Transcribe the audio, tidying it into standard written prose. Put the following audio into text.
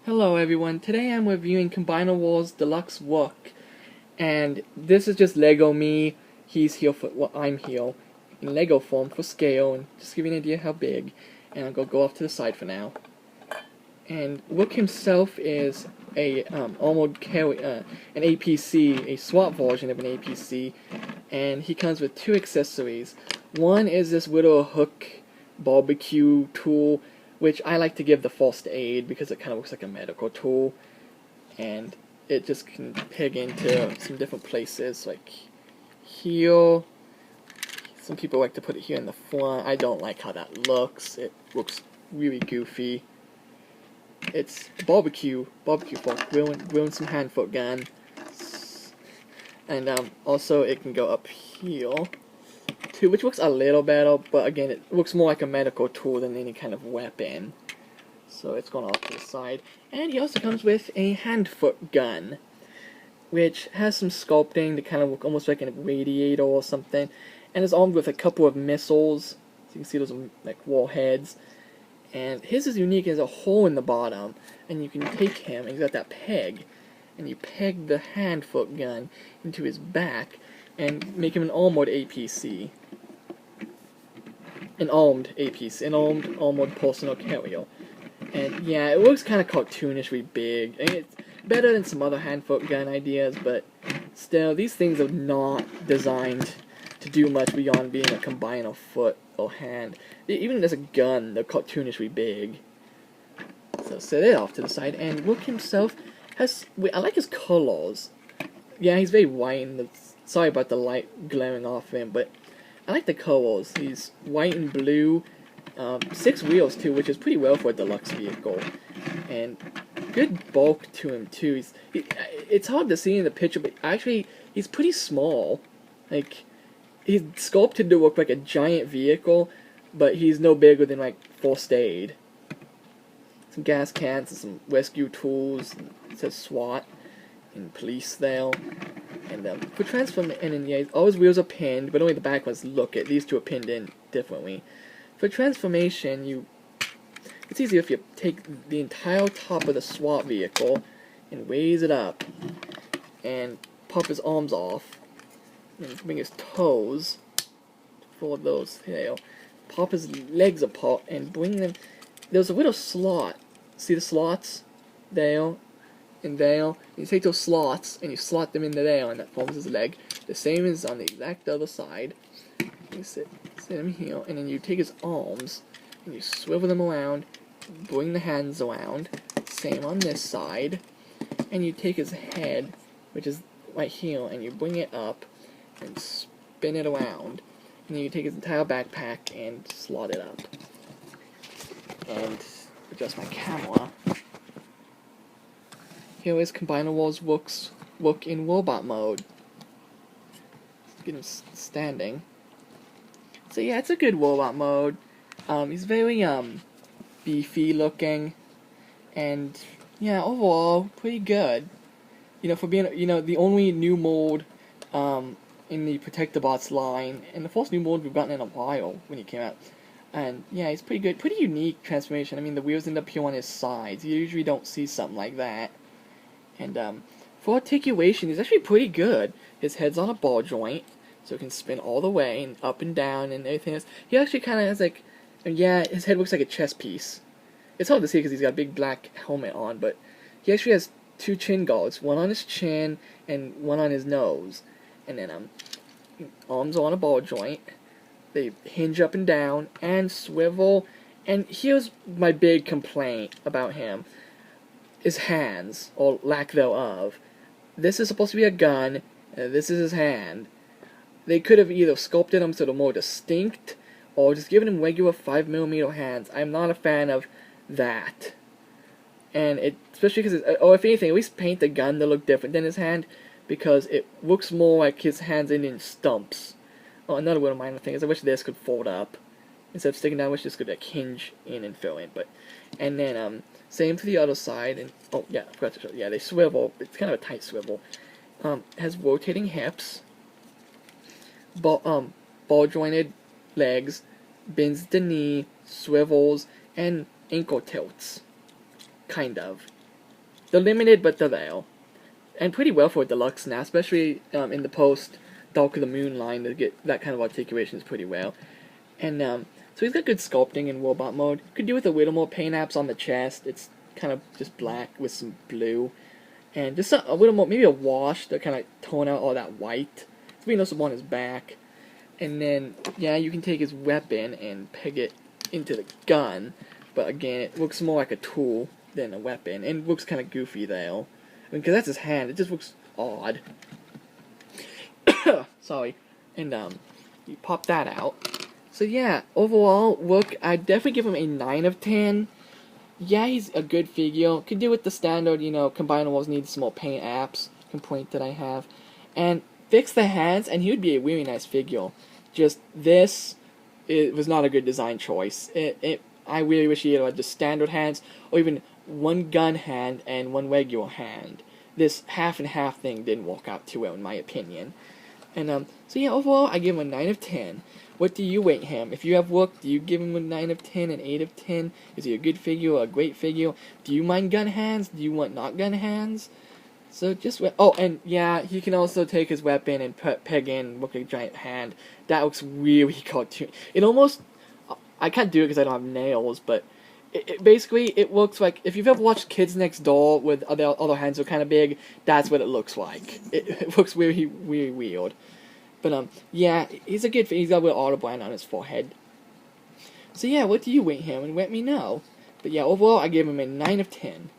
Hello everyone, today I'm reviewing Combiner Wars Deluxe Rook, and this is just Lego me. He's here for, well, I'm here in Lego form for scale, and just give you an idea how big, and I'll go off to the side for now. And Rook himself is a armored carry, an APC, a SWAT version of an APC, and he comes with two accessories. One is this little hook barbecue tool, which I like to give the first aid because it kind of looks like a medical tool, and it just can peg into some different places, like here. Some people like to put it here in the front. I don't like how that looks. It looks really goofy. It's a barbecue fork, grilling some hand foot gun, and also it can go up here too, which looks a little better, but again, it looks more like a medical tool than any kind of weapon. So it's going off to the side. And he also comes with a hand-foot gun, which has some sculpting to kind of look almost like a radiator or something, and is armed with a couple of missiles. So you can see those are like warheads. And his is unique. There's a hole in the bottom, and you can take him, and he's got that peg, and you peg the hand-foot gun into his back, and make him an armored APC. An armed APC, an armored personal carrier. And yeah, it looks kind of cartoonishly big. I mean, it's better than some other hand-foot gun ideas, but still, these things are not designed to do much beyond being a combiner foot or hand. Even as a gun, they're cartoonishly big. So set it off to the side, and Rook himself has, I like his colors. Yeah, he's very white, and sorry about the light glaring off of him, but I like the colors. He's white and blue, 6 wheels too, which is pretty well for a deluxe vehicle, and good bulk to him too. It's hard to see in the picture, but actually he's pretty small. Like, he's sculpted to look like a giant vehicle, but he's no bigger than like first aid. Some gas cans and some rescue tools. It says SWAT and police there. And for transformation, yeah, all his wheels are pinned, but only the back ones look it. These two are pinned in differently. For transformation, it's easier if you take the entire top of the SWAT vehicle and raise it up and pop his arms off, and bring his toes for those here. Pop his legs apart and bring them. There's a little slot. See the slots there? And there, you take those slots and you slot them into there, and that forms his leg. The same as on the exact other side. You sit him here, and then you take his arms and you swivel them around, bring the hands around. Same on this side, and you take his head, which is right here, and you bring it up and spin it around. And then you take his entire backpack and slot it up. And adjust my camera. Here is Combiner Wars Rook in robot mode. Let's get him standing. So yeah, it's a good robot mode. He's very beefy looking, and yeah, overall pretty good. You know, for being the only new mode in the Protectobots line, and the first new mode we've gotten in a while when he came out. And yeah, he's pretty good, pretty unique transformation. I mean, the wheels end up here on his sides. You usually don't see something like that. And for articulation, he's actually pretty good. His head's on a ball joint, so it can spin all the way and up and down and everything else. He actually kind of has like, yeah, his head looks like a chess piece. It's hard to see because he's got a big black helmet on, but he actually has 2 chin guards, one on his chin and one on his nose. And then arms are on a ball joint. They hinge up and down and swivel. And here's my big complaint about him. His hands, or lack thereof. This is supposed to be a gun, and this is his hand. They could have either sculpted him so they're more distinct, or just given him regular 5mm hands. I'm not a fan of that. And especially because, or if anything, at least paint the gun to look different than his hand, because it looks more like his hands in stumps. Oh, another little minor thing is I wish this could fold up. Instead of sticking down, I wish this could like hinge in and fill in. And then same for the other side, and oh yeah, I forgot to show. Yeah, they swivel. It's kind of a tight swivel. Has rotating hips, ball jointed legs, bends the knee, swivels, and ankle tilts. Kind of. they're limited, but they're there. And pretty well for a deluxe now, especially in the post Dark of the Moon line to get that kind of articulation is pretty well. And so he's got good sculpting in robot mode. Could do with a little more paint apps on the chest. It's kind of just black with some blue. And just a little more, maybe a wash to kind of tone out all that white. It's being noticeable on his back. And then, yeah, you can take his weapon and peg it into the gun. But again, it looks more like a tool than a weapon. And it looks kind of goofy, though. I mean, because that's his hand. It just looks odd. Sorry. And, you pop that out. So, yeah, overall, look, I'd definitely give him a 9 of 10. Yeah, he's a good figure. Could do with the standard, combinables need some more paint apps complaint that I have. And fix the hands, and he would be a really nice figure. Just this, it was not a good design choice. I really wish he had just standard hands, or even one gun hand and one regular hand. This half and half thing didn't work out too well, in my opinion. And so yeah, overall, I give him a 9 of 10. What do you rate him? If you have looked, do you give him a 9 of 10, an 8 of 10? Is he a good figure or a great figure? Do you mind gun hands? Do you want not gun hands? So just, oh, and yeah, he can also take his weapon and peg in, look like a giant hand. That looks really cartoon. It almost, I can't do it because I don't have nails, but basically, it looks like, if you've ever watched Kids Next Door with other hands that are kind of big, that's what it looks like. It looks really, really weird. But, yeah, he's a good, he's got a little autobrand on his forehead. So yeah, what do you rate him? And let me know. But yeah, overall, I give him a 9 of 10.